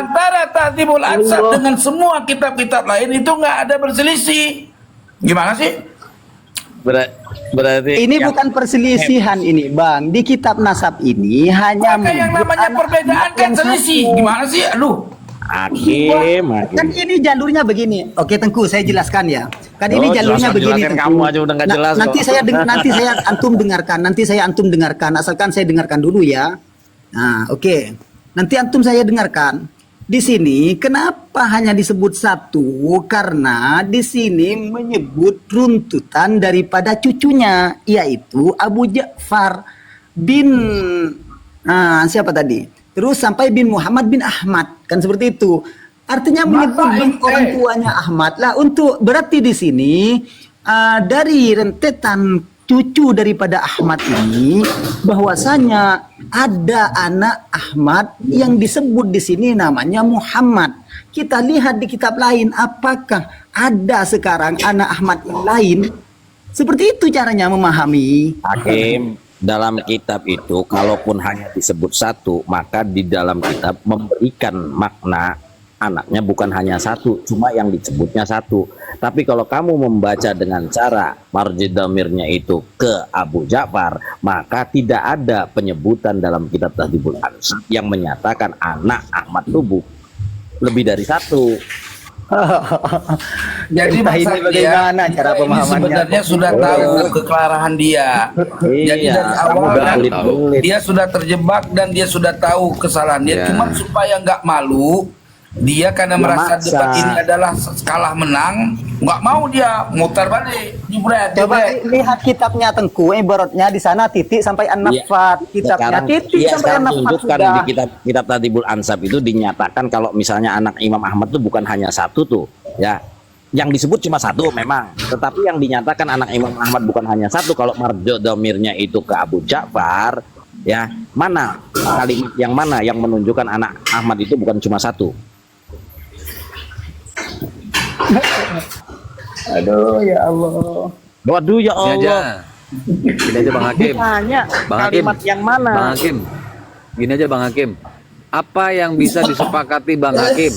Antara Tahdhibul Ansab dengan semua kitab-kitab lain itu nggak ada berselisih. Gimana sih? Berarti Ini bukan perselisihan ini, Bang. Di kitab nasab ini hanya Maka yang namanya perbedaan kan selisih. Gimana sih? Aduh. Hakim. Kan ini jalurnya begini. Oke, Tengku, saya jelaskan ya. Kan ini jalurnya jelaskan, begini. jelasin, Tengku. kamu aja udah nggak jelas kok. Nanti saya antum dengarkan. Asalkan saya dengarkan dulu ya. Nah, oke. Nanti antum saya dengarkan. Di sini kenapa hanya disebut satu? Karena di sini menyebut runtutan daripada cucunya, yaitu Abu Ja'far bin siapa tadi? Terus sampai bin Muhammad bin Ahmad, kan seperti itu. Artinya menyebut orang tuanya Ahmad lah. Untuk berarti di sini dari rentetan cucu daripada Ahmad ini, bahwasanya ada anak Ahmad yang disebut di sini namanya Muhammad. Kita lihat di kitab lain, apakah ada sekarang anak Ahmad yang lain? Seperti itu caranya memahami. Hakim, dalam kitab itu kalaupun hanya disebut satu, maka di dalam kitab memberikan makna anaknya bukan hanya satu, cuma yang disebutnya satu. Tapi kalau kamu membaca dengan cara marji dhamirnya itu ke Abu Ja'far, maka tidak ada penyebutan dalam kitab Tahdhibul Ansab yang menyatakan anak Ahmad Tubuh lebih dari satu. Jadi Entah ini bagaimana cara ini pemahamannya. sebenarnya sudah tahu kekelarahan dia. Jadi Iya, dari kamu awal kan berbelit-belit. dia sudah terjebak dan dia sudah tahu kesalahan dia. Cuma supaya nggak malu, dia karena Dia merasa maksa. debat ini adalah kalah menang, nggak mau dia mutar balik, jebret, Coba jebret. lihat kitabnya Tengku, ibaratnya di sana titik sampai an-nafat. Kitabnya titik sampai sekarang an-nafat tunjukkan sudah. di kitab Tahdhibul Ansab itu dinyatakan kalau misalnya anak Imam Ahmad itu bukan hanya satu tuh, ya. Yang disebut cuma satu memang, tetapi yang dinyatakan anak Imam Ahmad bukan hanya satu. Kalau marjo dhamirnya itu ke Abu Ja'far, ya, mana kalimat yang mana yang menunjukkan anak Ahmad itu bukan cuma satu? Aduh ya Allah. Waduh ya Ini aja. Allah. Gini aja Bang Hakim. Ditanya Bang Hakim. kalimat yang mana? Bang Hakim. Gini aja Bang Hakim. Apa yang bisa disepakati Bang Hakim?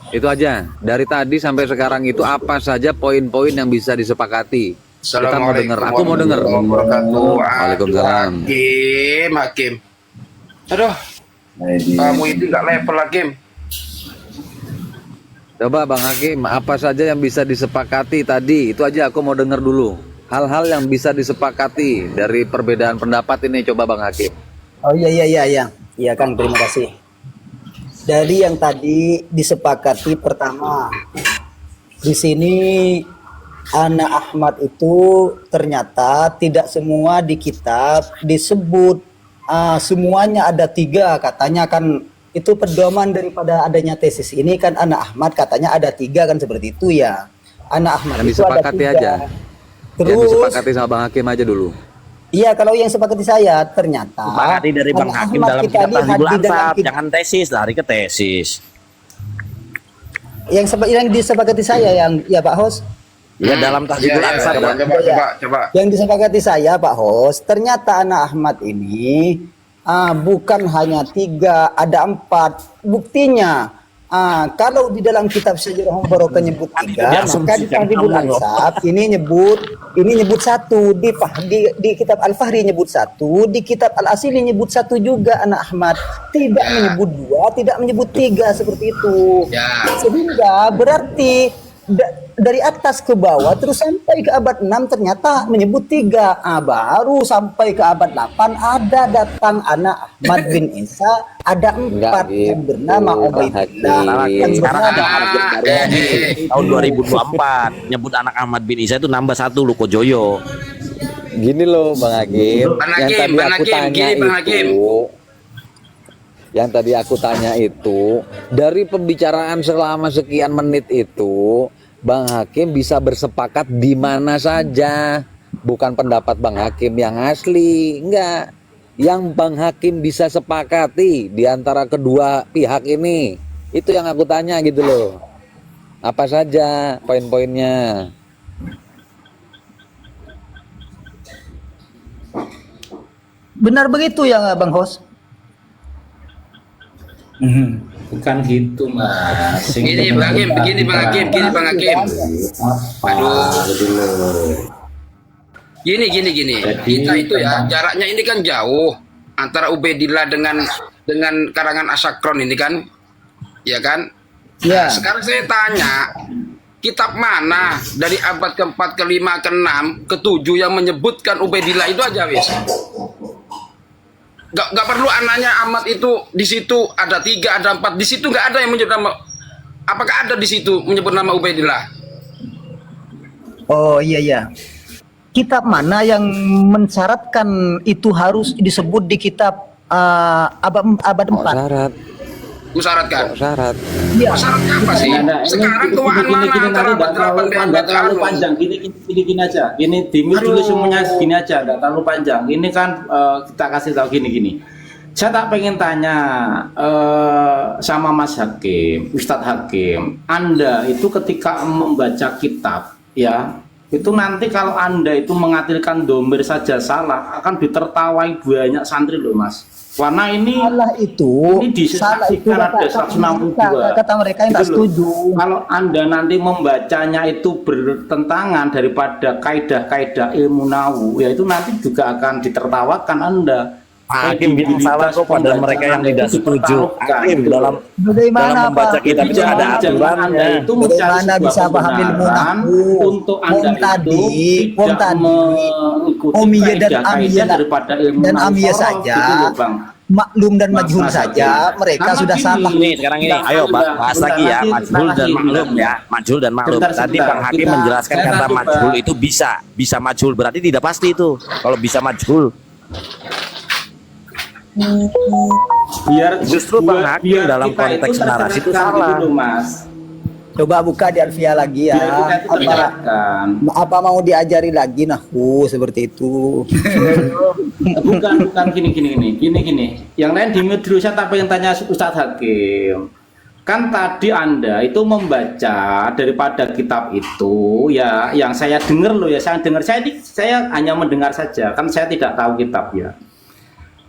Itu aja. Dari tadi sampai sekarang itu apa saja poin-poin yang bisa disepakati? Kita mau dengar. Aku mau dengar. Waalaikumsalam. Hakim. Aduh, kamu itu nggak level Hakim. Coba Bang Hakim, apa saja yang bisa disepakati tadi? Itu aja aku mau dengar dulu. Hal-hal yang bisa disepakati dari perbedaan pendapat ini, coba Bang Hakim. Oh iya. Iya Kang, terima kasih. Dari yang tadi disepakati pertama, di sini anak Ahmad itu ternyata tidak semua di kitab disebut, semuanya ada 3 katanya kan. Itu pedoman daripada adanya tesis ini kan anak Ahmad katanya ada 3 kan, seperti itu ya. Anak Ahmad Yang itu ada disepakati 3. aja. Yang Terus disepakati sama Bang Hakim aja dulu. iya, kalau yang sepakati saya ternyata Sepakati dari Bang anak Hakim Ahmad dalam kita kitab lihat Tahdhibul di dalam Ansab, kitab- jangan tesis, lari ke tesis. yang disepakati saya yang ya Pak Hos. Ya dalam Tahdhibul Ansab. Coba. Yang disepakati saya Pak Hos, ternyata anak Ahmad ini bukan hanya 3, ada 4. Buktinya, kalau di dalam kitab Sejarah Barokah nyebut 3, maka di Tahdhibul Ansab ini nyebut 1, di kitab Al-Fahri nyebut 1, di kitab Al-Asili nyebut 1 juga anak Ahmad. Tidak menyebut 2, tidak menyebut 3 seperti itu. Ya. Sehingga berarti dari atas ke bawah terus sampai ke abad 6 ternyata menyebut 3. Baru sampai ke abad 8 ada datang anak Ahmad bin Isa, ada 4 yang bernama Ubaidillah, yang Sekarang ada bernama update baru tahun 2024 nyebut anak Ahmad bin Isa itu nambah 1 Lukojoyo. Gini loh Bang Hakim, yang tadi aku tanya itu dari pembicaraan selama sekian menit itu, Bang Hakim bisa bersepakat di mana saja, bukan pendapat Bang Hakim yang asli, enggak. Yang Bang Hakim bisa sepakati di antara kedua pihak ini, itu yang aku tanya gitu loh. Apa saja poin-poinnya? benar begitu ya Bang Hos? Bukan gitu mas. Gini Bang Hakim, begini Bang Hakim, gini Bang Hakim. Aduh. Gini. Kita itu ya jaraknya ini kan jauh antara Ubaidillah dengan karangan Asakron ini kan, ya kan? Ya. Sekarang saya tanya, kitab mana dari abad ke-4, ke-5, ke-6, ke-7 yang menyebutkan Ubaidillah itu aja wis. Gak perlu anaknya Ahmad itu di situ ada 3, ada 4, di situ nggak ada yang menyebut nama. Apakah ada di situ menyebut nama Ubaidillah? Oh iya. Kitab mana yang mensyaratkan itu harus disebut di kitab abad 4? Syarat. Mensyaratkan. Syarat. Iya. Syaratnya apa sih? Sekarang tuaan mana antara abad 8 dan abad terlalu panjang. Gini aja. Gini dimit dulu semuanya gini aja, nggak terlalu panjang. Ini kan kita kasih tahu gini. Saya tak pengen tanya sama Mas Hakim, Ustadz Hakim, Anda itu ketika membaca kitab, ya, itu nanti kalau Anda itu mengatilkan domir saja salah, akan ditertawai banyak santri loh Mas. Warna ini Salah itu salah itu ada 162 kata mereka yang tak Gitu loh. setuju. Kalau Anda nanti membacanya itu bertentangan daripada kaidah-kaidah ilmu nahu, ya itu nanti juga akan ditertawakan Anda. Pak Hakim bilang salah kok pada mereka yang tidak setuju. Hakim dalam Bagaimana membaca Pak? kitab itu ada aturannya. Itu Bagaimana bisa paham ilmu nahu? untuk Anda tadi, itu tidak mengikuti Omiyah dan kaidah-kaidah Amiyah daripada ilmu dan nahu Amiyah sorof, saja. gitu loh, Bang. Maklum dan Mas majhul Hakim. saja mereka Karena sudah gini, salah. Ini sekarang ini, ayo bahas lagi ya, Bentar, majhul dan nanti, maklum bentar. ya, majhul dan maklum. Bentar, Tadi sebentar. Bang Hakim Kita- menjelaskan saya kata nanti, majhul Pak. itu bisa majhul, berarti tidak pasti itu. Kalau bisa majhul, biar Justru Bang Hakim biar dalam kita konteks narasi itu tercerahkan salah. gitu, Mas. Coba buka di Alfia lagi ya. Biar kita itu Apa, tercerahkan. apa mau diajari lagi nahu seperti itu? bukan gini. Yang lain di dulu saya tak pengen tanya Ustadz Hakim. Kan tadi Anda itu membaca daripada kitab itu ya, yang saya dengar loh ya, saya hanya mendengar saja, kan saya tidak tahu kitab ya.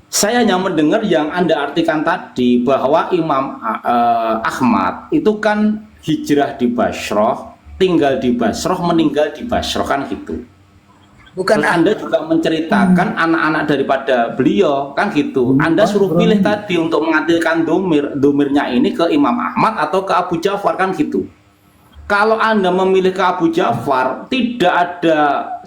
Saya hanya mendengar yang Anda artikan tadi bahwa Imam Ahmad itu kan hijrah di Basroh, tinggal di Basroh, meninggal di Basroh kan gitu. Bukan Terus Anda juga menceritakan anak-anak daripada beliau kan gitu. Anda suruh pilih tadi untuk mengatilkan domirnya ini ke Imam Ahmad atau ke Abu Ja'far kan gitu. Kalau Anda memilih ke Abu Ja'far, tidak ada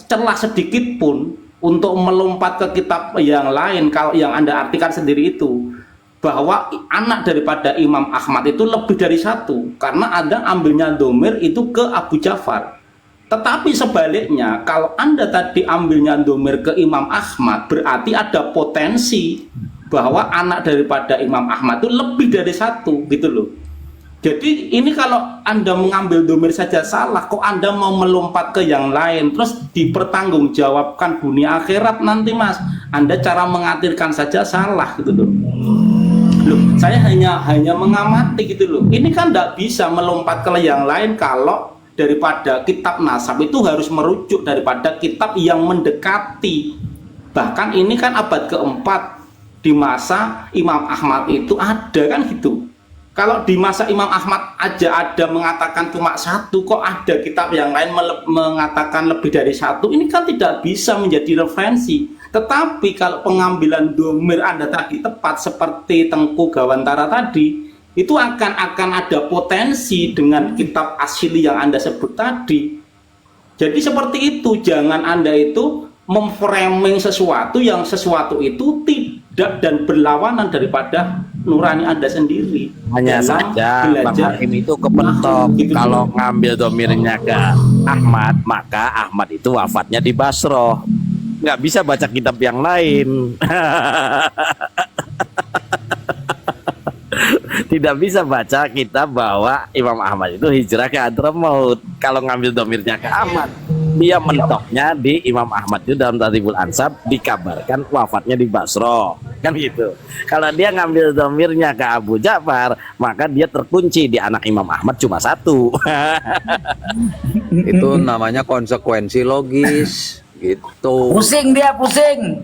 celah sedikit pun untuk melompat ke kitab yang lain kalau yang Anda artikan sendiri itu bahwa anak daripada Imam Ahmad itu lebih dari satu karena Anda ambilnya domir itu ke Abu Ja'far. Tetapi sebaliknya, kalau Anda tadi ambilnya domir ke Imam Ahmad, berarti ada potensi bahwa anak daripada Imam Ahmad itu lebih dari satu, gitu loh. Jadi ini kalau Anda mengambil domir saja salah, kok Anda mau melompat ke yang lain, terus dipertanggungjawabkan dunia akhirat nanti Mas. Anda cara mengatirkan saja salah, gitu loh. Loh, saya hanya mengamati gitu loh. Ini kan tidak bisa melompat ke yang lain kalau daripada kitab nasab itu harus merujuk daripada kitab yang mendekati. Bahkan ini kan abad keempat di masa Imam Ahmad itu ada kan gitu. Kalau di masa Imam Ahmad aja ada mengatakan cuma satu, kok ada kitab yang lain mengatakan lebih dari satu, ini kan tidak bisa menjadi referensi. Tetapi kalau pengambilan domir Anda tadi tepat seperti Tengku Gawantara tadi, itu akan ada potensi dengan kitab asli yang Anda sebut tadi. Jadi seperti itu, jangan Anda itu memframing sesuatu yang sesuatu itu tidak dan berlawanan daripada nurani Anda sendiri. hanya Dalam saja Bang belajar Hakim itu kepentok. gitu Kalau loh. ngambil domirnya ke Ahmad, maka Ahmad itu wafatnya di Basroh. Nggak bisa baca kitab yang lain. Tidak bisa baca kitab bahwa Imam Ahmad itu hijrah ke Hadramaut. Kalau ngambil domirnya ke Ahmad, dia mentoknya di Imam Ahmad itu dalam Tartibul Ansab dikabarkan wafatnya di Basroh, kan gitu. Kalau dia ngambil domirnya ke Abu Ja'far, maka dia terkunci di anak Imam Ahmad cuma satu. Itu namanya konsekuensi logis gitu. Pusing dia, pusing.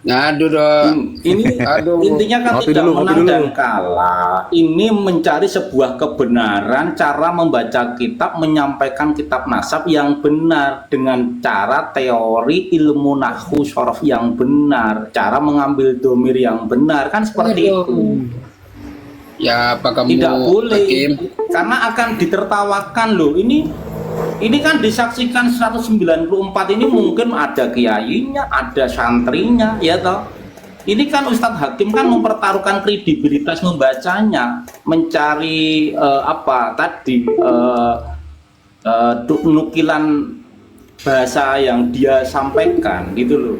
Aduh dong. Ini Aduh. intinya kan Ngopi tidak dulu, ngopi menang dulu. dan kalah. Ini mencari sebuah kebenaran, cara membaca kitab, menyampaikan kitab nasab yang benar dengan cara teori ilmu nahwu sorof yang benar, cara mengambil domir yang benar, kan seperti itu. Ya apa kamu Tidak boleh, Hakim? karena akan ditertawakan loh. Ini kan disaksikan 194 ini, mungkin ada kiainya, ada santrinya, ya toh. Ini kan Ustadz Hakim kan mempertaruhkan kredibilitas membacanya, mencari nukilan bahasa yang dia sampaikan gitu loh.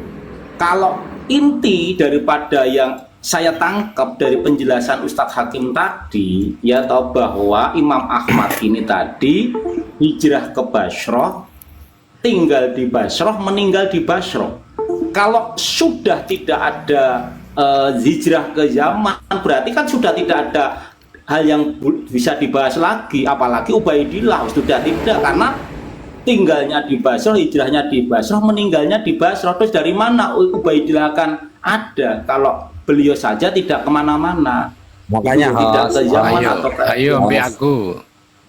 Kalau inti daripada yang saya tangkap dari penjelasan Ustadz Hakim tadi, ya tahu bahwa Imam Ahmad ini tadi hijrah ke Bashrah, tinggal di Bashrah, meninggal di Bashrah. Kalau sudah tidak ada hijrah ke Yaman, berarti kan sudah tidak ada hal yang bisa dibahas lagi, apalagi Ubaidillah sudah tidak, karena tinggalnya di Bashrah, hijrahnya di Bashrah, meninggalnya di Bashrah. Terus dari mana Ubaidillah akan ada kalau beliau saja tidak kemana-mana? Makanya Itu tidak ke Yaman Ayo, atau ke ayo ambil aku.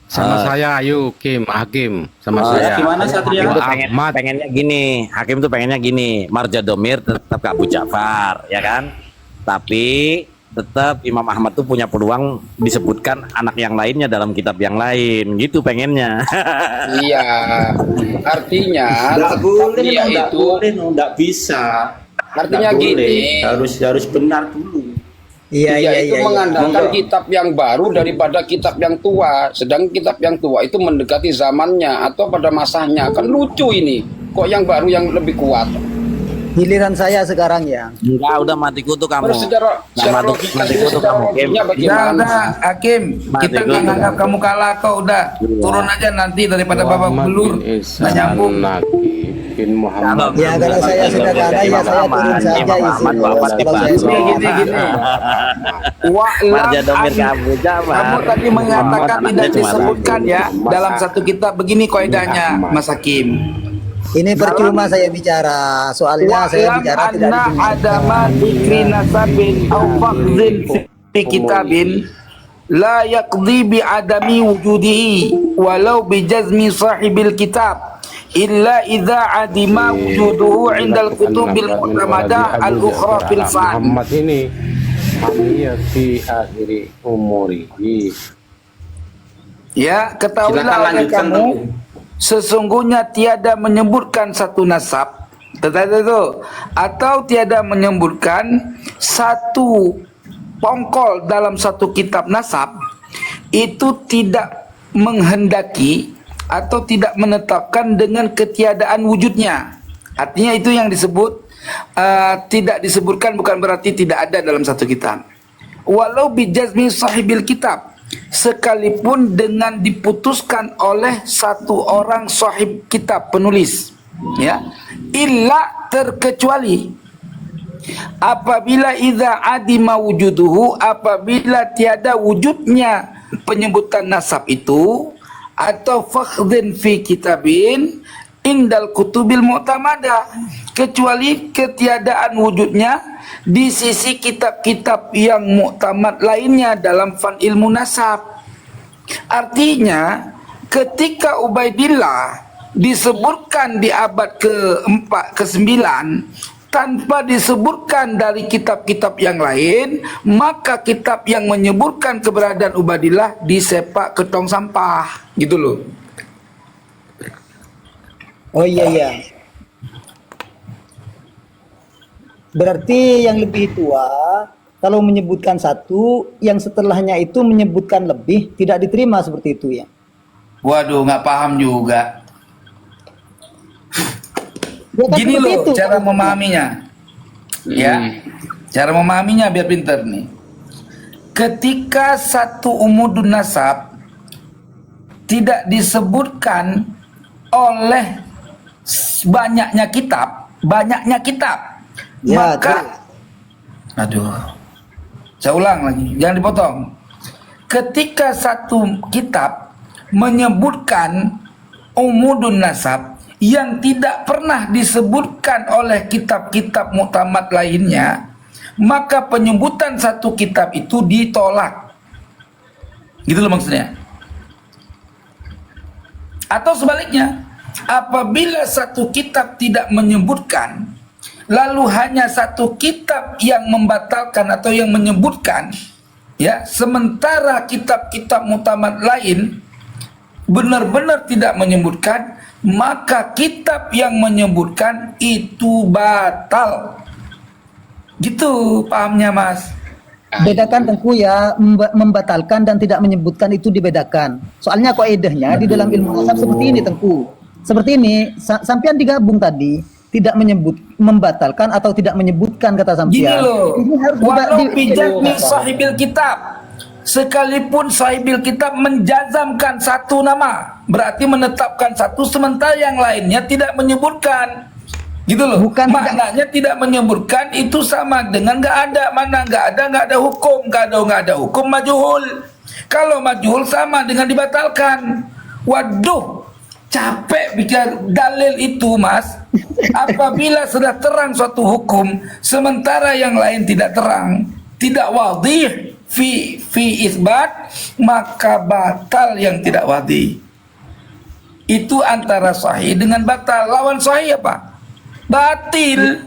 Sama saya, ayo Hakim sama saya. Gimana Satria? Hakim tuh pengennya gini, Hakim tuh pengennya gini, marja domir tetap ke Abu Ja'far, ya kan? Tapi tetap Imam Ahmad tuh punya peluang disebutkan anak yang lainnya dalam kitab yang lain, gitu pengennya. Iya. Artinya Nggak boleh, dia nggak itu boleh, nggak bisa. artinya Nggak boleh. gini. harus benar dulu. Iya, Dia iya, itu iya. mengandalkan Monggo. kitab yang baru daripada kitab yang tua. Sedang kitab yang tua itu mendekati zamannya atau pada masanya. Kan lucu ini. Kok yang baru yang lebih kuat? Giliran saya sekarang ya. Enggak, udah mati kutu kamu. Terus secara Mati logika, kutu secara kamu, Kim. logiknya Udah, bagaimana? Hakim. Mati Kita dulu. nggak nganggap kamu kalah kok. Udah, turun aja nanti daripada babak belur. Nggak nyambung. Bin Muhammad. Ya kalau saya sudah kalah ya saya turun saja Imam Ahmad isi. wafat di Kalau saya Basra. Gini. Marja domir ke Abu Ja'far. Kamu tadi mengatakan Anaknya tidak cuma disebutkan ya dalam satu kitab. Begini kaidahnya, Mas Hakim. Ini percuma saya bicara, soalnya saya Wa'lam bicara tidak anna didengar. adama dzikri nasabin aw faqdin fi kitabin la yaqdi bi adami wujudihi walau bi jazmi sahibil kitab illa idza adima wujuduhu indal kutubil mu'tamadah al-ukhra fil fan. Muhammad ini hamiyah fi akhiri umurihi. Ya, Silakan ketahuilah oleh lanjutkan, kamu, sesungguhnya tiada menyebutkan satu nasab, atau tiada menyebutkan satu pongkol dalam satu kitab nasab, itu tidak menghendaki atau tidak menetapkan dengan ketiadaan wujudnya. Artinya itu yang disebut tidak disebutkan bukan berarti tidak ada dalam satu kitab. Walau bijazmi sahibil kitab, sekalipun dengan diputuskan oleh satu orang sahib kitab penulis, ya, illa terkecuali apabila idza adima wujuduhu, apabila tiada wujudnya penyebutan nasab itu, atau fakhdin fi kitabin indal kutubil mu'tamadah, kecuali ketiadaan wujudnya di sisi kitab-kitab yang muktamad lainnya dalam fan ilmu nasab. Artinya ketika Ubaidillah disebutkan di abad ke-4 ke-9 tanpa disebutkan dari kitab-kitab yang lain, maka kitab yang menyebutkan keberadaan Ubaidillah disepak ke tong sampah, gitu loh. Oh iya. Berarti yang lebih tua kalau menyebutkan satu, yang setelahnya itu menyebutkan lebih, tidak diterima seperti itu ya. Waduh, nggak paham juga. Ya, kan Gini seperti loh itu. cara memahaminya, ya. Cara memahaminya biar pinter nih. Ketika satu umudun nasab tidak disebutkan oleh banyaknya kitab, Ya, maka, aduh, saya ulang lagi, jangan dipotong. Ketika satu kitab menyebutkan umudun nasab, yang tidak pernah disebutkan oleh kitab-kitab muktamad lainnya, maka penyebutan satu kitab itu ditolak. Gitu loh maksudnya. Atau sebaliknya, apabila satu kitab tidak menyebutkan, lalu hanya satu kitab yang membatalkan atau yang menyebutkan, ya, sementara kitab-kitab muktamad lain benar-benar tidak menyebutkan, maka kitab yang menyebutkan itu batal. Gitu pahamnya, Mas. Bedakan Tengku ya, membatalkan dan tidak menyebutkan itu dibedakan. Soalnya kaidahnya di dalam ilmu nasab seperti ini Tengku. Seperti ini, sampean digabung tadi, tidak menyebut, membatalkan atau tidak menyebutkan kata sampean. Gini loh, Ini harus walau bijazmi sahibil kitab, sekalipun sahibil kitab menjazamkan satu nama, berarti menetapkan satu, sementara yang lainnya tidak menyebutkan. Gitu loh. Bukan maknanya tidak menyebutkan itu sama dengan nggak ada. Mana nggak ada hukum. Kalau nggak ada hukum majhul. Kalau majhul sama dengan dibatalkan. Waduh, capek bicara dalil itu, Mas. Apabila sudah terang suatu hukum, sementara yang lain tidak terang, tidak wadih fi isbat, maka batal yang tidak wadih. Itu antara sahih dengan batal. Lawan sahih apa? Batil.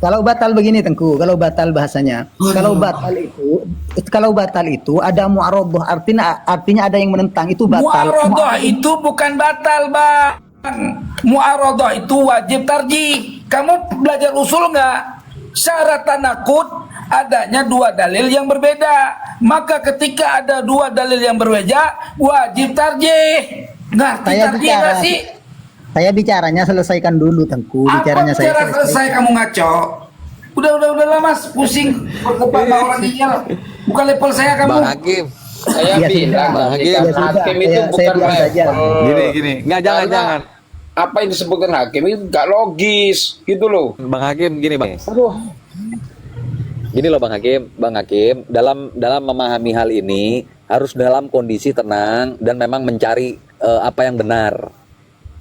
Kalau batal begini Tengku, kalau batal bahasanya, kalau batal itu ada mu'aradhah, artinya ada yang menentang, itu batal. Mu'aradhah itu bukan batal, Bang. Mu'aradhah itu wajib tarjih. Kamu belajar usul nggak? Syarat tanakut adanya dua dalil yang berbeda. Maka ketika ada dua dalil yang berbeda, wajib tarjih. Ngerti tarjih nggak sih? Saya bicaranya selesaikan dulu Tengku. Bicaranya saya selesai kamu ngaco. Udah Mas, pusing berdebat sama orang Iyal. Bukan level saya kamu. Bang Hakim, Saya Ya, bilang sudah. Hakim, Ya, sudah. hakim itu Saya bukan bilang saja. level. gini, nggak jangan. Karena apa yang disebutkan hakim itu nggak logis, gitu loh. Bang Hakim, gini Bang. Aduh. Gini loh Bang Hakim, dalam memahami hal ini harus dalam kondisi tenang dan memang mencari apa yang benar.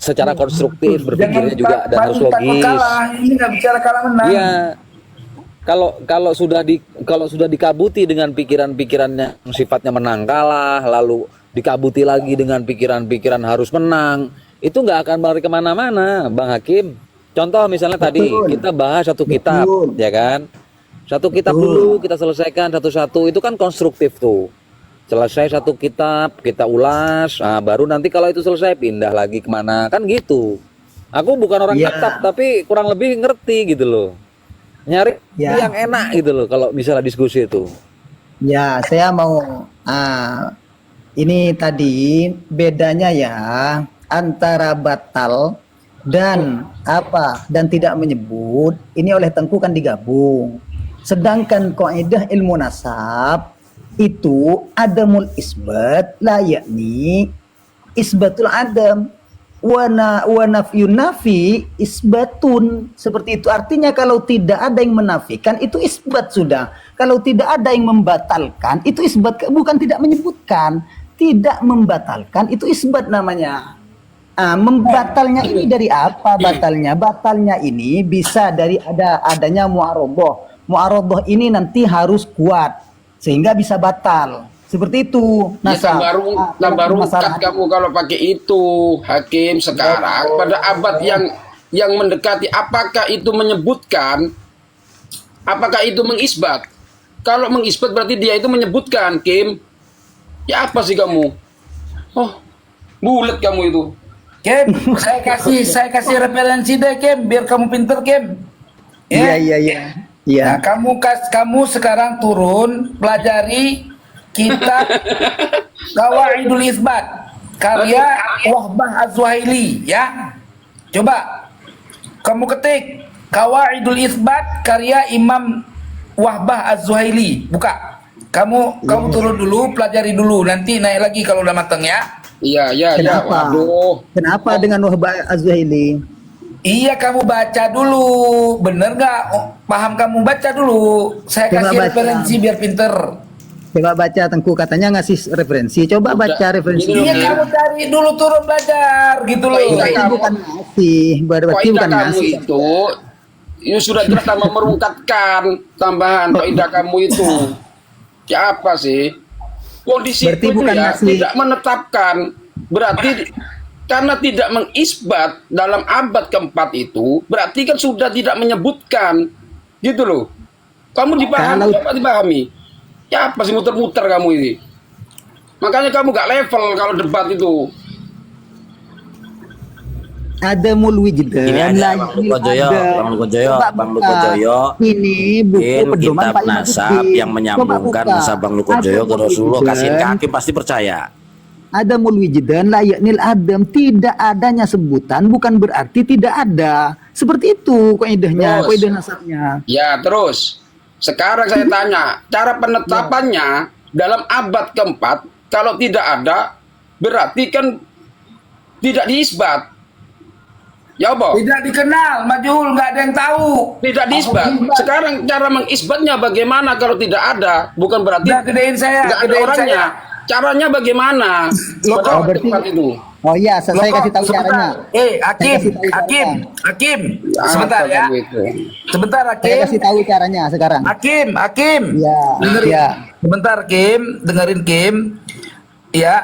Secara konstruktif berpikirnya juga dan harus logis. Kalah. Ini nggak bicara kalah menang. Iya. Kalau sudah dikabuti dengan pikiran-pikirannya yang sifatnya menang kalah, lalu dikabuti lagi dengan pikiran-pikiran harus menang, itu nggak akan lari kemana-mana, Bang Hakim. Contoh misalnya tadi kita bahas satu kitab, ya kan? Satu kitab dulu kita selesaikan satu-satu, itu kan konstruktif tuh. Selesai satu kitab kita ulas, nah, baru nanti kalau itu selesai pindah lagi kemana, kan gitu. Aku bukan orang kitab tapi kurang lebih ngerti gitu loh. Nyari yang enak gitu loh kalau misalnya diskusi itu. Ya, saya mau ini tadi bedanya ya antara batal dan tidak menyebut, ini oleh Tengku kan digabung. Sedangkan kaidah ilmu nasab itu adamul isbat la yakni isbatul adam wa nafyun nafi isbatun, seperti itu. Artinya kalau tidak ada yang menafikan itu isbat sudah. Kalau tidak ada yang membatalkan itu isbat, bukan tidak menyebutkan. Tidak membatalkan itu isbat namanya. Membatalnya ini dari apa batalnya? Batalnya ini bisa dari adanya mu'aradhah. Mu'aradhah ini nanti harus kuat sehingga bisa batal. Seperti itu. Ya, tambah rungkat kamu kalau pakai itu, Hakim. Sekarang pada abad yang mendekati, apakah itu menyebutkan, apakah itu mengisbat? Kalau mengisbat berarti dia itu menyebutkan, Kim. Ya apa sih kamu? Oh, bulat kamu itu. Kim, saya kasih referensi deh, Kim, biar kamu pinter, Kim. Iya. Nah, kamu sekarang turun pelajari kitab Qawaidul Itsbat karya Wahbah Az-Zuhaili, ya. Coba kamu ketik Qawaidul Itsbat karya Imam Wahbah Az-Zuhaili, buka. Kamu turun dulu, pelajari dulu, nanti naik lagi kalau udah mateng, ya. Iya. Kenapa? Waduh. Kenapa dengan Wahbah Az-Zuhaili? Iya, kamu baca dulu, bener nggak? Paham, kamu baca dulu. Saya Coba kasih baca. referensi biar pinter. Coba baca Tengku katanya ngasih referensi. Coba baca referensi. Gini Iya, loh, kamu cari dulu turun belajar gitu loh. Kaidah Berarti kamu- bukan ngasih, berarti Kaidah bukan kamu ngasih. itu ya sudah jelas tambah merungkatkan tambahan kaidah kamu itu. Ya apa sih? Kondisi Berarti itu bukan ya ngasih. tidak menetapkan. Berarti karena tidak mengisbat dalam abad keempat itu, berarti kan sudah tidak menyebutkan. Gitu loh. Kamu dipahami, Kalau- apa dipahami? Ya apa sih muter-muter kamu ini? Makanya kamu gak level kalau debat itu. Ada mulwijidan. Ini aja, Bang Lukojoyo, Bang Lukojoyo, Bang Lukojoyo. Ini buku Mungkin pedoman kitab Pak Imam nasab Bukhari. yang menyambungkan Coba buka. nasab Bang Lukojoyo ke Ada Rasulullah, kasihin ke mulwijidan. hakim pasti percaya. Ada mulwijidan layaknil adam, tidak adanya sebutan bukan berarti tidak ada. Seperti itu kaidahnya, Terus. kaidah nasabnya. Ya terus, sekarang saya tanya, cara penetapannya dalam abad keempat, kalau tidak ada, berarti kan tidak diisbat. Ya apa? Tidak dikenal, majhul, nggak ada yang tahu. Tidak diisbat. Sekarang cara mengisbatnya bagaimana kalau tidak ada? Bukan berarti Udah gedein saya, nggak ada gedein orangnya. saya. Caranya bagaimana? Loh, Pada kok abad berarti- keempat itu. Oh iya, saya Loh, kasih tahu sebentar. caranya. Hakim, kasih tahu Hakim, caranya. Hakim, sebentar Apa ya. kamu itu? Sebentar Saya Hakim. kasih tahu caranya sekarang. Hakim, Hakim. Ya, Dengerin. ya. Sebentar Kim, dengerin Kim. Ya.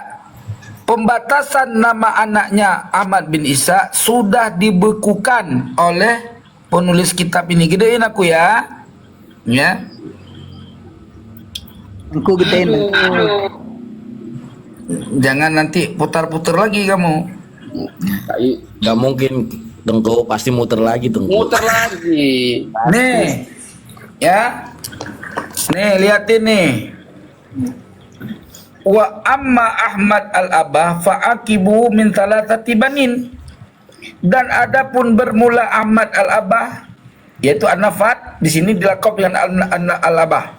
Pembatasan nama anaknya Ahmad bin Isa sudah dibekukan oleh penulis kitab ini. Gedein aku ya. Ya. Engkau gedein. Jangan nanti putar-putar lagi kamu. Gak mungkin Tengku, pasti muter lagi Tengku. Muter lagi. Nih. Ya. Nih, liatin nih. Wa amma Ahmad al-Abah fa'akibu min thalathati banin. Dan adapun bermula Ahmad al-Abah yaitu An-Nafat, di sini dilakop dengan al-Abah.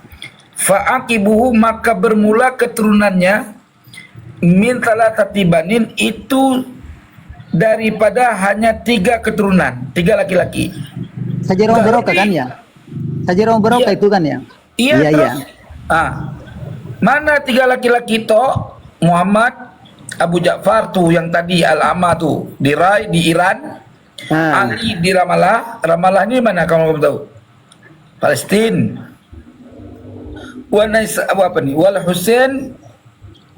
Fa'akibuhu, maka bermula keturunannya min thalathati banin, itu daripada hanya 3 keturunan, 3 laki-laki. Sajarah Barokah kan ya? Sajarah Barokah Iya. itu kan ya? Iya, Iya, terus. iya. Mana 3 laki-laki itu? Muhammad, Abu Ja'far tuh yang tadi Al-Ama tuh di Iran, Ah. Ali di Ramallah. Ramallah ini mana kamu tahu? Palestina. Apa nih? Wal Husain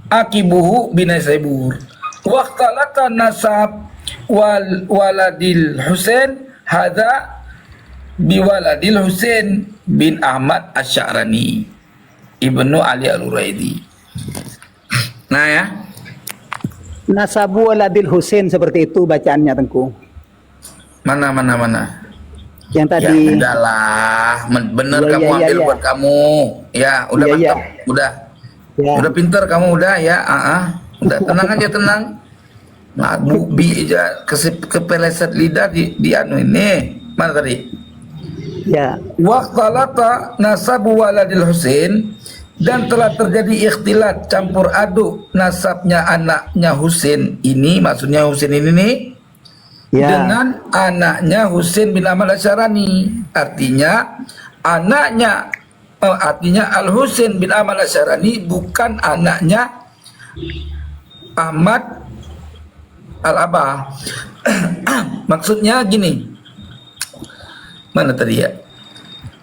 akibuhu binasaibur. Waqtalata nasab waladil Husain hadza biwaladil Husain bin Ahmad Asy-Sya'rani Ibnu Ali Al-Uraidi. Nah ya, Nasabu waladil Husain seperti itu bacaannya Tengku. mana. Yang Ya tadi udahlah, bener Iya, kamu iya, ambil iya. buat kamu. Ya, udah Iya, mantap, iya. udah. ya. Udah pinter kamu udah ya, udah tenang aja tenang. Nah, bubi aja kepeleset lidah di anu ini. Mana tadi? Ya. Waqtalata nasabu waladil Husain, dan telah terjadi ikhtilat campur aduk nasabnya anaknya Husain ini, maksudnya Husain ini nih, Ya. dengan anaknya Husain bin Ahmad Asy-Sya'rani. Artinya Al Husain bin Ahmad Asy-Sya'rani bukan anaknya Ahmad Al-Abah. Maksudnya gini. Mana tadi ya?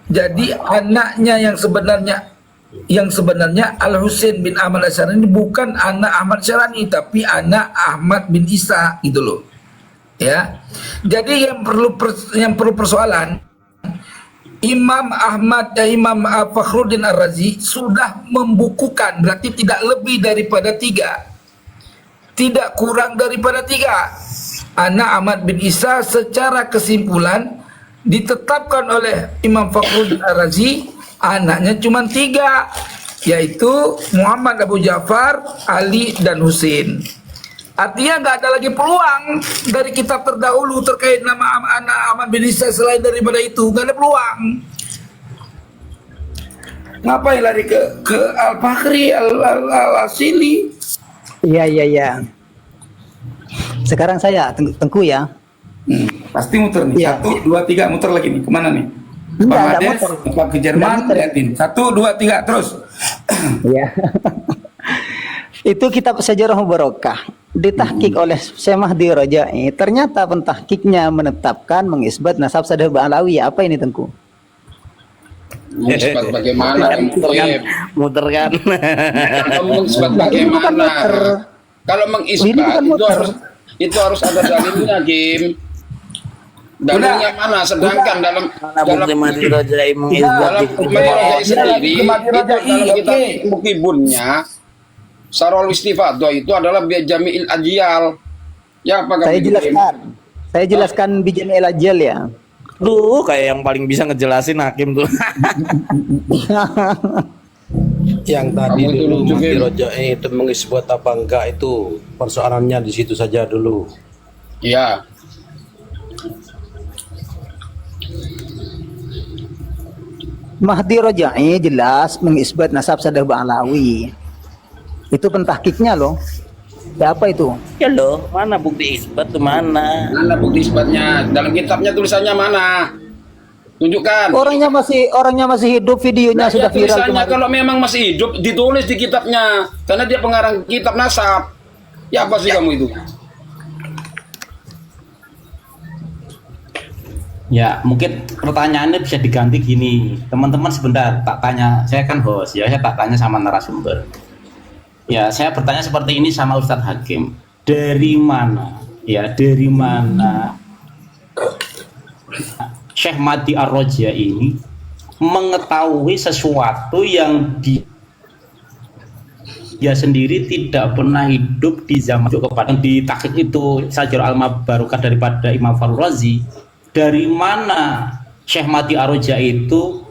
Jadi anaknya yang sebenarnya Al Husain bin Ahmad Asy-Sya'rani bukan anak Ahmad Syarani, tapi anak Ahmad bin Isa gitu loh. Ya. Jadi yang perlu persoalan, Imam Imam Fakhruddin Ar-Razi sudah membukukan, berarti tidak lebih daripada 3, tidak kurang daripada 3 anak Ahmad bin Isa. Secara kesimpulan ditetapkan oleh Imam Fakhruddin Ar-Razi anaknya cuma 3, yaitu Muhammad, Abu Ja'far, Ali, dan Husain. Artinya nggak ada lagi peluang dari kitab terdahulu terkait nama anak Ahmad bin Isa selain daripada itu, nggak ada peluang. Ngapain lari ke Al-Fakhri, Al-Asili? Iya. Sekarang saya Tengku ya. Pasti muter nih. Iya. 1, 2, 3 muter lagi nih. Kemana nih? Enggak, Bangladesh, muter. apa ke Jerman? Enggak muter. Liatin. 1, 2, 3 terus. Ya. Itu kitab Sejarah Mubarakah ditahkik oleh Syekh Mahdi Rajai. Ternyata pentahkiknya menetapkan mengisbat nasab Sadeh Ba'alawi. Apa ini Tengku? Mengisbat bagaimana? Muter kan. Kalau mengisbat Ini bukan bagaimana? muter. Kalau Ini mengisbat bukan muter. itu harus ada dalilnya, Kim. Dalilnya mana? Sedangkan dalam Bukti Mahdi Rajai mengisbat dalam itu. Rajai sendiri Ke Mahdi itu Rajai, dalam kitab oke. Mukibunnya Sarol Istifadah itu adalah Jami'il Ajyal. Ya apa Saya kamu, Kim? jelaskan. Saya jelaskan Bijami El Ajal ya. Duh, kayak yang paling bisa ngejelasin hakim tuh. Yang tadi Kamu itu dulu lucu, Mahdi Kim. Rajai itu mengisbat apa enggak itu persoalannya di situ saja dulu. Ya. Mahdi Rajai jelas mengisbat nasab Sadeh Ba'alawi. Itu pentahkiknya loh. Ya apa itu? Ya loh, mana bukti isbat tuh mana? Mana bukti isbatnya? Dalam kitabnya tulisannya mana? Tunjukkan. Orangnya masih hidup, videonya Nah, sudah ya, viral tulisannya kemarin. kalau memang masih hidup ditulis di kitabnya, karena dia pengarang kitab nasab. Ya apa sih kamu itu? Ya, mungkin pertanyaannya bisa diganti gini. Teman-teman sebentar, tak tanya. Saya kan host, ya saya tak tanya sama narasumber. Ya, saya bertanya seperti ini sama Ustadz Hakim. Dari mana? Ya, dari mana Syekh Mahdi Ar-Raja ini mengetahui sesuatu yang dia sendiri tidak pernah hidup di zaman kepada di takhik itu Sajarah Al-Mabarukah daripada Imam Fakhrul Razi. Dari mana Syekh Mahdi Ar-Raja itu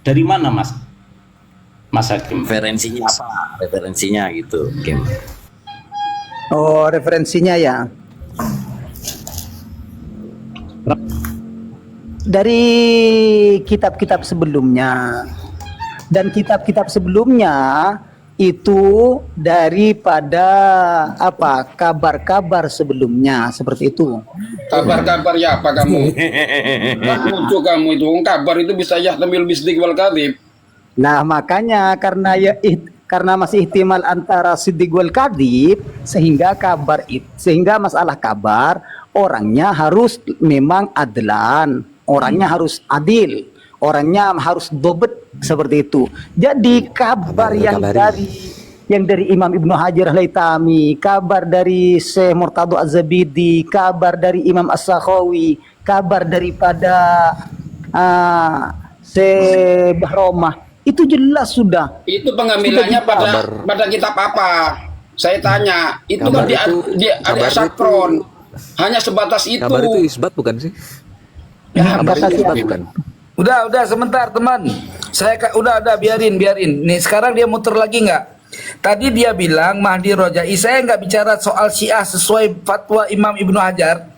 dari mana Mas Hakim? Referensinya apa? Referensinya gitu, Kim. Oh, referensinya ya. Dari kitab-kitab sebelumnya. Dan kitab-kitab sebelumnya itu daripada apa? Kabar-kabar sebelumnya seperti itu. Kabar-kabar ya apa kamu? Lucu kamu itu. Kabar itu bisa yahtamil bisdik wal kadhib. Nah, makanya karena masih ihtimal antara siddiq wal kadhib sehingga sehingga masalah kabar orangnya harus memang adlan, orangnya harus adil, orangnya harus dobet seperti itu. Jadi kabar yang dari Imam Ibnu Hajar Al-Haytami, kabar dari Syekh Murtado Az-Zabidi, kabar dari Imam As-Sakhawi, kabar daripada Syekh Bahromah, itu jelas sudah. Itu pengambilannya pada kitab apa? Saya tanya. Itu kan di ada sakron. Hanya sebatas itu. Kabar itu isbat bukan sih? Ya, Kabar Itu tadi isbat apa? bukan? Udah sebentar teman. Udah biarin. Nih sekarang dia muter lagi nggak? Tadi dia bilang Mahdi Rajai. Saya nggak bicara soal Syiah sesuai fatwa Imam Ibnu Hajar.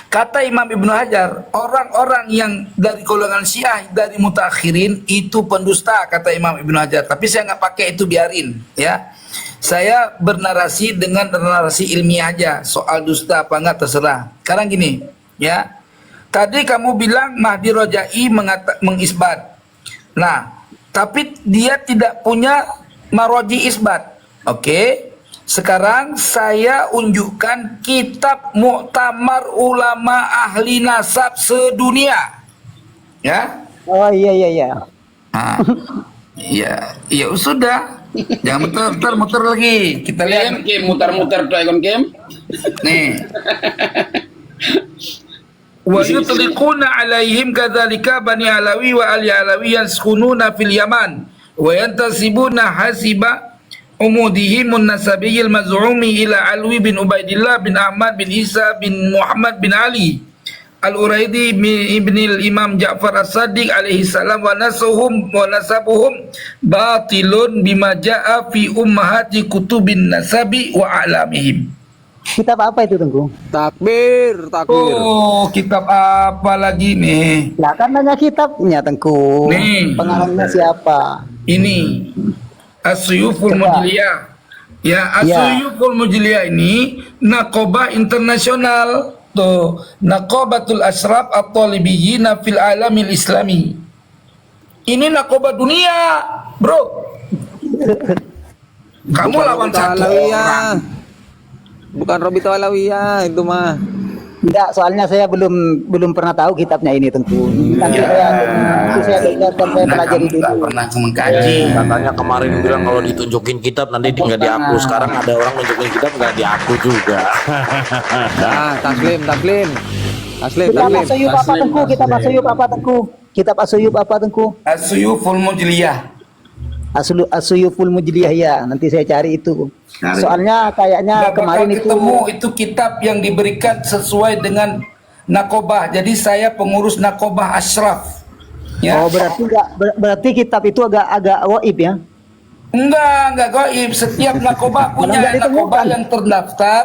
Kata Imam Ibnu Hajar, orang-orang yang dari golongan Syiah dari mutakhirin itu pendusta, kata Imam Ibnu Hajar. Tapi saya nggak pakai itu, biarin ya. Saya bernarasi dengan narasi ilmiah aja. Soal dusta apa enggak terserah. Sekarang gini ya. Tadi kamu bilang Mahdi Rajai mengisbat. Nah, tapi dia tidak punya maroji isbat. Oke. Sekarang saya unjukkan kitab Muktamar Ulama Ahli Nasab Sedunia. Ya. Oh iya. Nah, ya sudah. Jangan muter lagi. Kita lihat. Kim, muter-muter Dragon Kim. Nih. Wa yutliquna alaihim kadzalika bani Alawi wa ali Alawi yaskununa fil Yaman wa yantasibuna hasiba umudihim an-nasabiyil maz'umi ila Alwi bin Ubaidillah bin Ahmad bin Isa bin Muhammad bin Ali Al-Uraidi ibn al-Imam Ja'far As-Sadiq alaihi salam wa nasabuhum batilun bima ja'a fi ummahati kutubin nasabi wa a'lamihim. Kitab apa itu Tengku? Takbir. Oh, kitab apa lagi nih? Lah kan nanya kitabnya Tengku. Nih. Pengarangnya siapa? Ini As-Suyuful Coba. Mujliyah. Ya, As-Suyuful Mujliyah ini Naqobah internasional. Tuh, Naqabatul Ashraf At-Talibiyyin fil Alamil Islami. Ini nakobah dunia, bro. Kamu lawan satu orang. Bukan Robito Alawiyah itu mah. Enggak, soalnya saya belum pernah tahu kitabnya ini tentu. Nanti saya dengar dan saya pelajari dulu. Nggak pernah mengkaji. Katanya kemarin bilang kalau ditunjukin kitab nanti nggak diaku. Sekarang ada orang nunjukin kitab nggak diaku juga. Nah, taslim. Kitab Asyuyub apa Tengku? Kitab Asyuyub apa Tengku? Kitab Asyuyub apa Tengku? Asyuyuful Mujliyah. Asyuyuful Mujliyah ya. Nanti saya cari itu. Cari. Soalnya kayaknya Nggak bakal kemarin ketemu itu kitab yang diberikan sesuai dengan nakobah. Jadi saya pengurus nakobah Ashraf. Ya. Oh, berarti kitab itu agak waib ya. Enggak gaib. Setiap nakobah punya Nggak ditemukan. nakobah yang terdaftar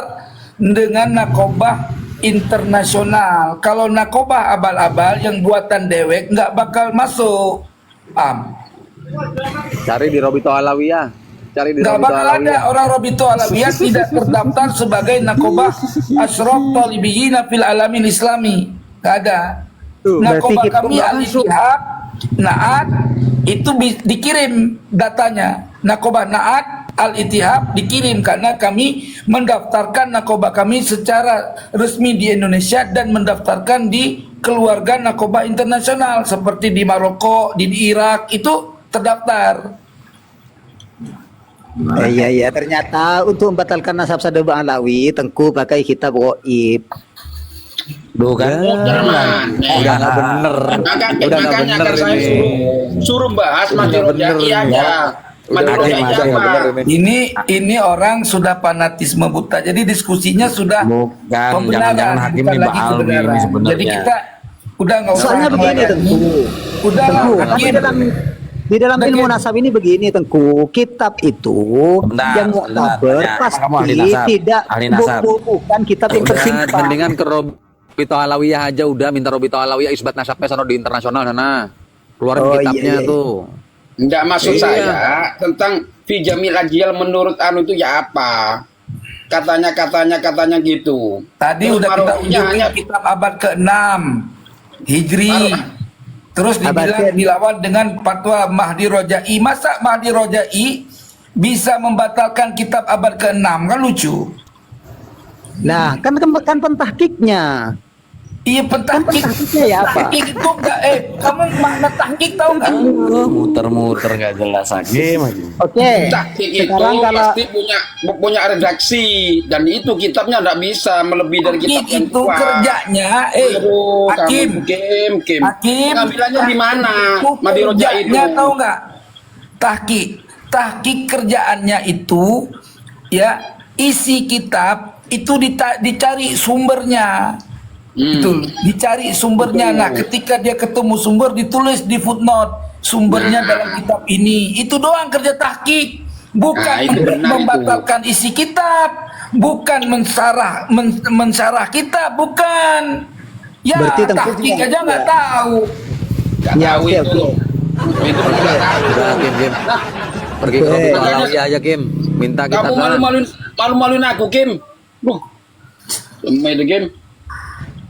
dengan nakobah internasional. Kalau nakobah abal-abal yang buatan dewek nggak bakal masuk. Cari di Robito Alawiyah. Nggak bakal ada orang Robito Alawiyah tidak terdaftar sebagai nakobah Ashraf Talibiyyin fil Alamin Islami. Nggak ada. Tuh, Nakobah berarti kami kita Al-Ittihad, Naat itu dikirim datanya. Nakobah Naat Al-Ittihad dikirim karena kami mendaftarkan nakobah kami secara resmi di Indonesia dan mendaftarkan di keluarga nakobah internasional seperti di Maroko, di Irak itu terdaftar. Iya, ternyata untuk membatalkan nasab Sadaba Alawi Tengku pakai kitab waib. Duh kan? Udah nggak bener. Makanya kan saya suruh bahas Mati Rojai aja. Mati Rojai apa? Ini orang sudah fanatisme buta. Jadi diskusinya sudah Bukan, pembenaran, jangan-jangan hakim bukan ini lagi Mbak Alwi kebenaran. ini sebenarnya. Jadi kita udah nggak usah. Soalnya begini Tengku. Udah Tengku, hakim. di dalam ilmu nasab ini begini Tengku, kitab itu Bentar, yang sebentar. muktabar Tanya, pasti kamu ahli nasab, tidak ahli nasab. bukan kitab yang tersimpan. Mendingan ke Robito Alawiyah aja udah, minta Robito Alawiyah isbat nasabnya sana di internasional sana. Keluarin Oh, kitabnya iya. tuh. Enggak maksud Iya. saya tentang Fi Jamil Ajiyal menurut anu itu ya apa? Katanya gitu. Tadi Terus udah kita Marokkonya unjukin hanya kitab abad ke-6 Hijri. Terus dibilang dilawan dengan fatwa Mahdi Rojai. Masa Mahdi Rojai bisa membatalkan kitab abad ke-6? Kan lucu. Nah, kan pentahkiknya. Iya pentahkik. Pentahkiknya ya apa? Tahkik itu enggak kamu makna tahkik tahu enggak? Muter-muter nggak jelas hakim aja. Oke. tahqiq itu Sekarang kalau pasti punya redaksi dan itu kitabnya enggak bisa melebihi dari kitab Tahkik yang itu tua. kerjanya Aduh, Hakim. Kim. Hakim. Ngambilannya di mana? Itu Madi Rojai itu. kerjanya tahu enggak? Tahkik kerjaannya itu ya isi kitab itu dicari sumbernya. Itu dicari sumbernya. Nah, ketika dia ketemu sumber ditulis di footnote sumbernya dalam kitab ini. Itu doang kerja tahqiq. Bukan Nah, itu benar membatalkan isi kitab, bukan mensarah kitab, bukan. Ya, Berarti Tengku tahqiq juga- aja nggak tahu. Enggak Ya, tahu oke, itu. oke. Itu enggak tahu. Udah Kim. Pergi ke Robito Alawiyah aja Kim. Minta Kamu kitab sana. malu-maluin aku, Kim. Lemah itu, Kim.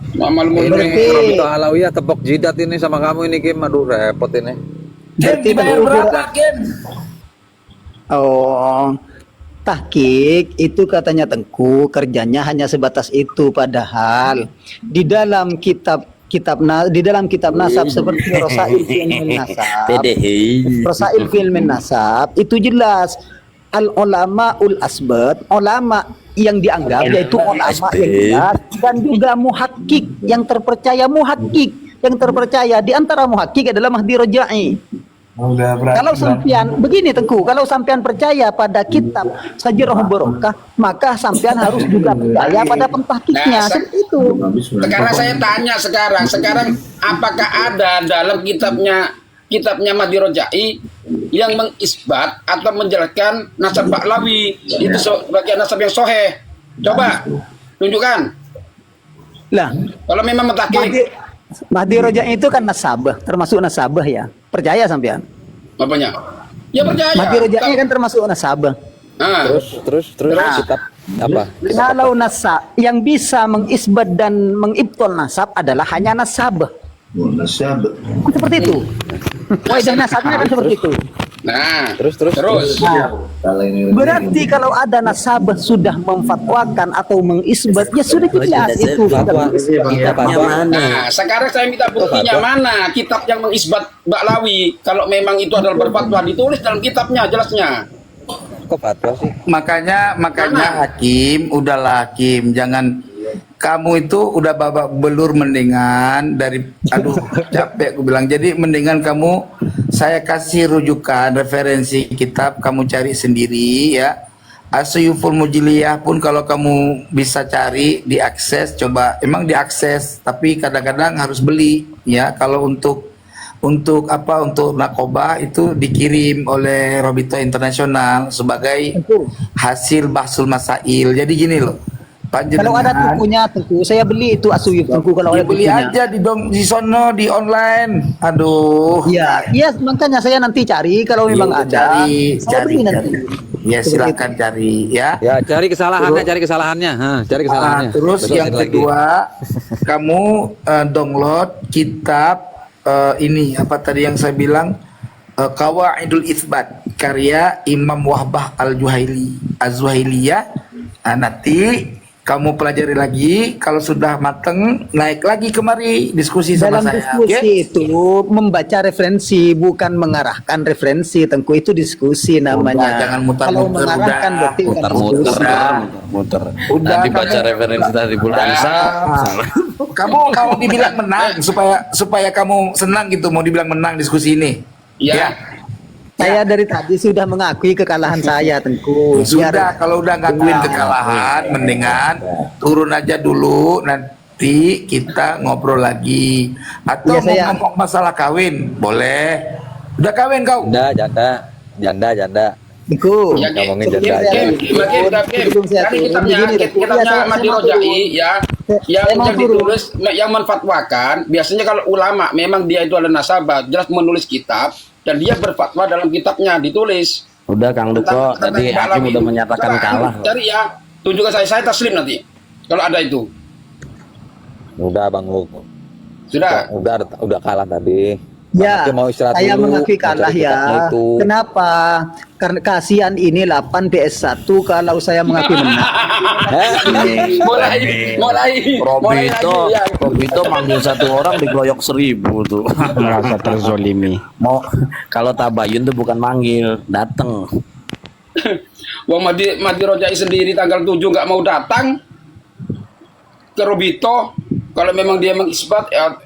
Malu-maluin. Berarti Robito Alawiyah tepok jidat ini sama kamu ini Kim. Aduh repot ini. Kim, Berarti dibayar Tengku berapa, Kim? Oh, tahqiq itu katanya Tengku kerjanya hanya sebatas itu, padahal di dalam kitab nasab seperti Rosail Filmin Nasab, Rosail Filmin Nasab itu jelas al ulama ul asbat, ulama yang dianggap yaitu ulama yang jelas, dan juga muhakkik yang terpercaya, yang terpercaya di antara muhakkik adalah Mahdi Rojai. Kalau sampean begini Tengku, kalau sampean percaya pada kitab Sajirah Barokah, maka sampean harus juga percaya pada pentahkiknya. Nah, Seperti itu. Sekarang saya tanya sekarang apakah ada dalam kitabnya Mahdi Rojai yang mengisbat atau menjelaskan nasab Baklawi itu sebagai nasab yang soheh? Coba tunjukkan. Lah, Kalau memang mentahqiq Mahdi Rojai itu kan nasabah, termasuk nasabah ya. Percaya sampean? apanya? Ya percaya. Mahdi Rojai kan termasuk nasabah. Nah, Terus kitab Apa? Kalau nasab yang bisa mengisbat dan mengibtol nasab adalah hanya nasab. Seperti itu. Waidah nasabnya kan seperti itu. Nah, Terus. Nah, berarti kalau ada nasabah sudah memfatwakan atau mengisbat, ya sudah jelas itu. Kitabnya mana? nah, sekarang saya minta buktinya mana kitab yang mengisbat Baklawi. Kalau memang itu adalah berfatwa, ditulis dalam kitabnya jelasnya. Kok fatwa sih? Makanya hakim, udahlah hakim, jangan kamu itu udah babak belur, mendingan dari capek aku bilang. Jadi mendingan kamu saya kasih rujukan referensi kitab, kamu cari sendiri ya. Asyuful Mujliyah pun kalau kamu bisa cari, diakses, coba emang diakses, tapi kadang-kadang harus beli ya. Kalau untuk narkoba itu dikirim oleh Robito Internasional sebagai hasil bahsul masail. Jadi gini loh, Kalau ada tungkunya, tungku saya beli itu asuyuf tungku kalau ada beli tungkunya. aja di sono di online. Aduh. Iya, iya makanya saya nanti cari kalau memang Iya, ada. Saya beli nanti. Ya silakan cari ya. Ya, cari kesalahannya. Cari kesalahannya. Terus Besok yang saya lagi. kedua, kamu download kitab ini apa tadi yang saya bilang, Qawaidul Itsbat karya Imam Wahbah Az-Zuhailiyah. Nah, nanti kamu pelajari lagi, kalau sudah mateng naik lagi kemari diskusi sama Dalam saya. diskusi itu membaca referensi bukan mengarahkan referensi, tengku itu diskusi namanya. Udah, jangan muter-muter, Kalau mengarahkan udah. berarti bukan diskusi. muter. Udah, Nanti baca kamu- referensi tadi bulan Kamu mau dibilang menang supaya kamu senang gitu, mau dibilang menang diskusi ini. Ya. Saya dari tadi sudah mengakui kekalahan saya, Tengku. Sudah, kalau udah ngakuin kekalahan, mendingan turun aja dulu, nanti kita ngobrol lagi. Atau Iya, saya- mau ngomong masalah kawin, boleh. Udah kawin kau? Janda. Tengku. Ya, Ngomongin sebelum janda saya aja. turun, sebelum saya Tadi turun, kitabnya, begini, Tengku. kitabnya Iya, Madi mau Rojai turun. ya, Saya mau yang turun. ditulis, yang menfatwakan, biasanya kalau ulama memang dia itu adalah nasabah, jelas menulis kitab dan dia berfatwa dalam kitabnya ditulis. Udah Kang Duko, tadi hakim udah menyatakan kalah. Cari ya, tunjukkan saya taslim nanti. Kalau ada itu, Udah Bang Luk. sudah. Udah kalah tadi. Ya, Anaknya mau istirahat saya dulu, mengakui mau kalah cari kitabnya ya. itu. Kenapa? Karena kasihan ini 8 PS1 kalau saya mengakui menang. mulai Robito, lagi, ya. Robito manggil satu orang dikeroyok 1000 tuh. Merasa terzolimi. Mau kalau tabayun tuh bukan manggil, dateng. Wong Madi Rojai sendiri tanggal 7 nggak mau datang ke Robito. Kalau memang dia mengisbat, ya,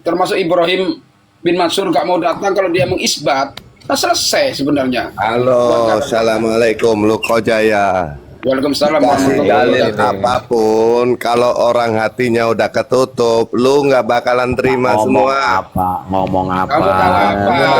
termasuk Ibrahim bin Mansur nggak mau datang kalau dia mengisbat, nah selesai sebenarnya. Halo, assalamualaikum Luko Jaya. Waalaikumsalam Kasih warahmatullahi dalil apapun, kalau orang hatinya udah ketutup, lu nggak bakalan terima Ngomong semua. apa? Ngomong apa? Kamu tahu apa?